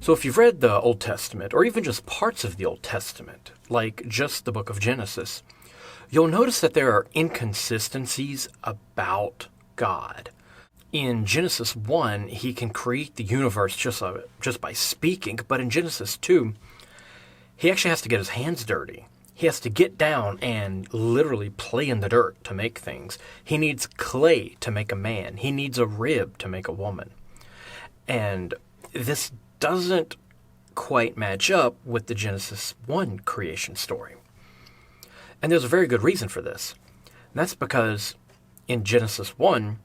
So if you've read the Old Testament, or even just parts of the Old Testament, like just the book of Genesis, you'll notice that there are inconsistencies about God. In Genesis 1, he can create the universe just by speaking, but in Genesis 2, he actually has to get his hands dirty. He has to get down and literally play in the dirt to make things. He needs clay to make a man. He needs a rib to make a woman. And this doesn't quite match up with the Genesis 1 creation story. And there's a very good reason for this. And that's because in Genesis 1,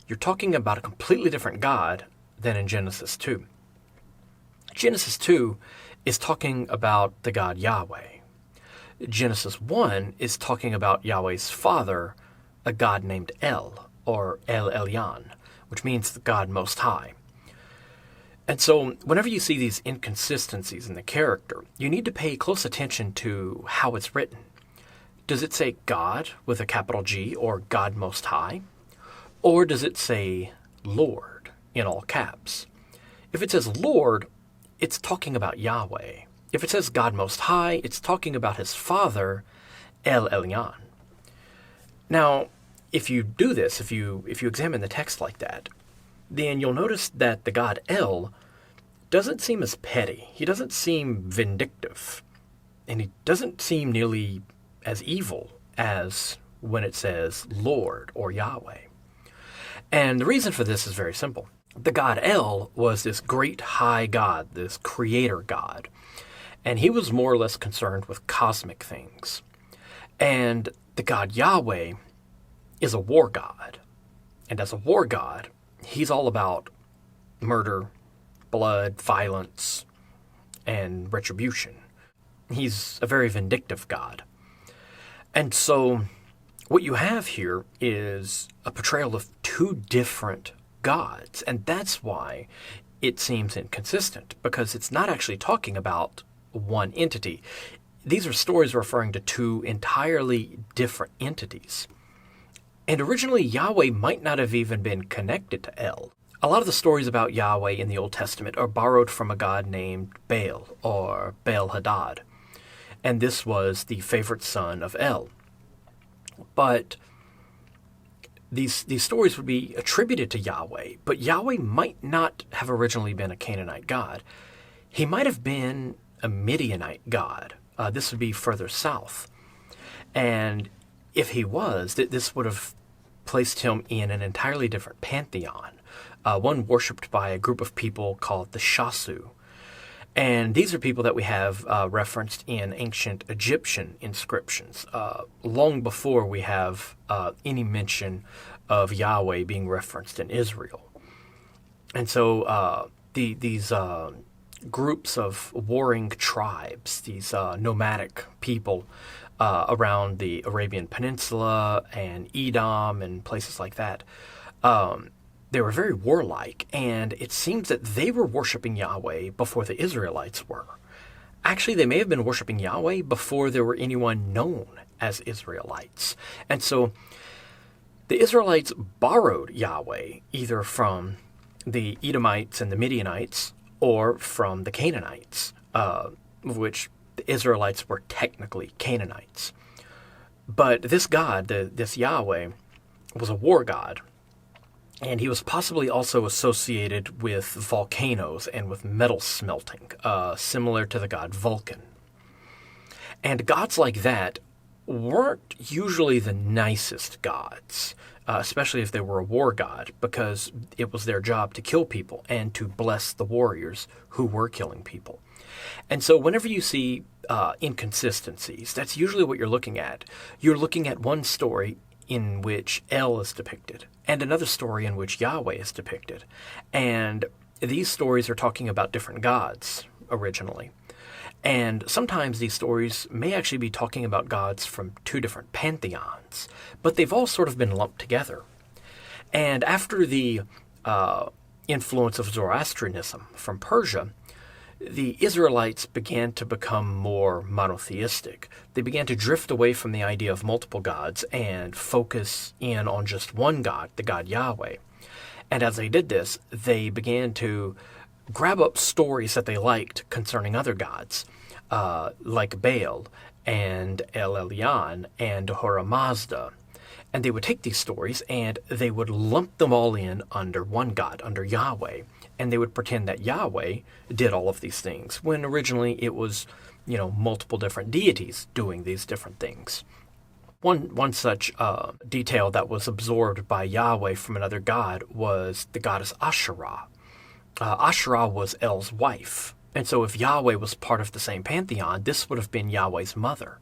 you're talking about a completely different God than in Genesis 2. Genesis 2 is talking about the God Yahweh. Genesis 1 is talking about Yahweh's father, a God named El, or El Elyon, which means the God Most High. And so whenever you see these inconsistencies in the character, you need to pay close attention to how it's written. Does it say God with a capital G, or God Most High? Or does it say Lord in all caps? If it says Lord, it's talking about Yahweh. If it says God Most High, it's talking about his father, El Elyon. Now, if you do this, if you examine the text like that, then you'll notice that the god El doesn't seem as petty. He doesn't seem vindictive. And he doesn't seem nearly as evil as when it says Lord or Yahweh. And the reason for this is very simple. The god El was this great high god, this creator god. And he was more or less concerned with cosmic things. And the god Yahweh is a war god. And as a war god, he's all about murder, blood, violence, and retribution. He's a very vindictive god. And so what you have here is a portrayal of two different gods. And that's why it seems inconsistent, because it's not actually talking about one entity. These are stories referring to two entirely different entities. And originally, Yahweh might not have even been connected to El. A lot of the stories about Yahweh in the Old Testament are borrowed from a god named Baal, or Baal-Hadad. And this was the favorite son of El. But these stories would be attributed to Yahweh, but Yahweh might not have originally been a Canaanite god. He might have been a Midianite god. This would be further south. And if he was, this would have placed him in an entirely different pantheon, one worshipped by a group of people called the Shasu. And these are people that we have referenced in ancient Egyptian inscriptions, long before we have any mention of Yahweh being referenced in Israel. And so these groups of warring tribes, these nomadic people around the Arabian Peninsula and Edom and places like that, they were very warlike, and it seems that they were worshiping Yahweh before the Israelites were. Actually, they may have been worshiping Yahweh before there were anyone known as Israelites. And so the Israelites borrowed Yahweh either from the Edomites and the Midianites or from the Canaanites, which the Israelites were technically Canaanites. But this God, this Yahweh, was a war god. And he was possibly also associated with volcanoes and with metal smelting, similar to the god Vulcan. And gods like that weren't usually the nicest gods, especially if they were a war god, because it was their job to kill people and to bless the warriors who were killing people. And so whenever you see inconsistencies, that's usually what you're looking at. You're looking at one story in which El is depicted, and another story in which Yahweh is depicted. And these stories are talking about different gods originally. And sometimes these stories may actually be talking about gods from two different pantheons, but they've all sort of been lumped together. And after the influence of Zoroastrianism from Persia, the Israelites began to become more monotheistic. They began to drift away from the idea of multiple gods and focus in on just one God, the God Yahweh. And as they did this, they began to grab up stories that they liked concerning other gods, like Baal and El Elyon and Ahura Mazda. And they would take these stories and they would lump them all in under one God, under Yahweh. And they would pretend that Yahweh did all of these things, when originally it was, multiple different deities doing these different things. One such detail that was absorbed by Yahweh from another god was the goddess Asherah. Asherah was El's wife. And so if Yahweh was part of the same pantheon, this would have been Yahweh's mother.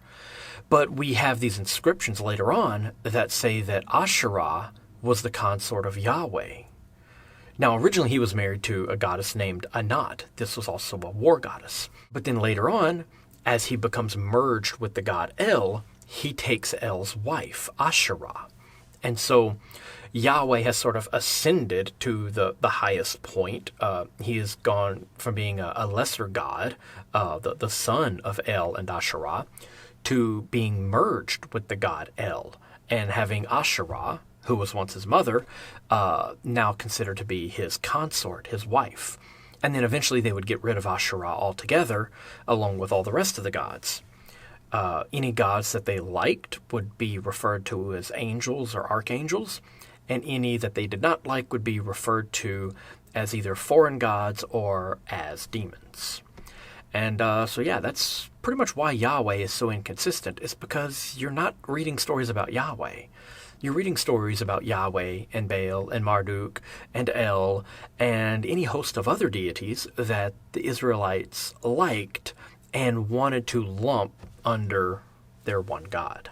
But we have these inscriptions later on that say that Asherah was the consort of Yahweh. Now, originally he was married to a goddess named Anat. This was also a war goddess. But then later on, as he becomes merged with the god El, he takes El's wife, Asherah. And so Yahweh has sort of ascended to the highest point. He has gone from being a lesser god, the son of El and Asherah, to being merged with the god El, and having Asherah, who was once his mother, now considered to be his consort, his wife. And then eventually they would get rid of Asherah altogether, along with all the rest of the gods. Any gods that they liked would be referred to as angels or archangels, and any that they did not like would be referred to as either foreign gods or as demons. And that's pretty much why Yahweh is so inconsistent. It's because you're not reading stories about Yahweh. You're reading stories about Yahweh and Baal and Marduk and El and any host of other deities that the Israelites liked and wanted to lump under their one God.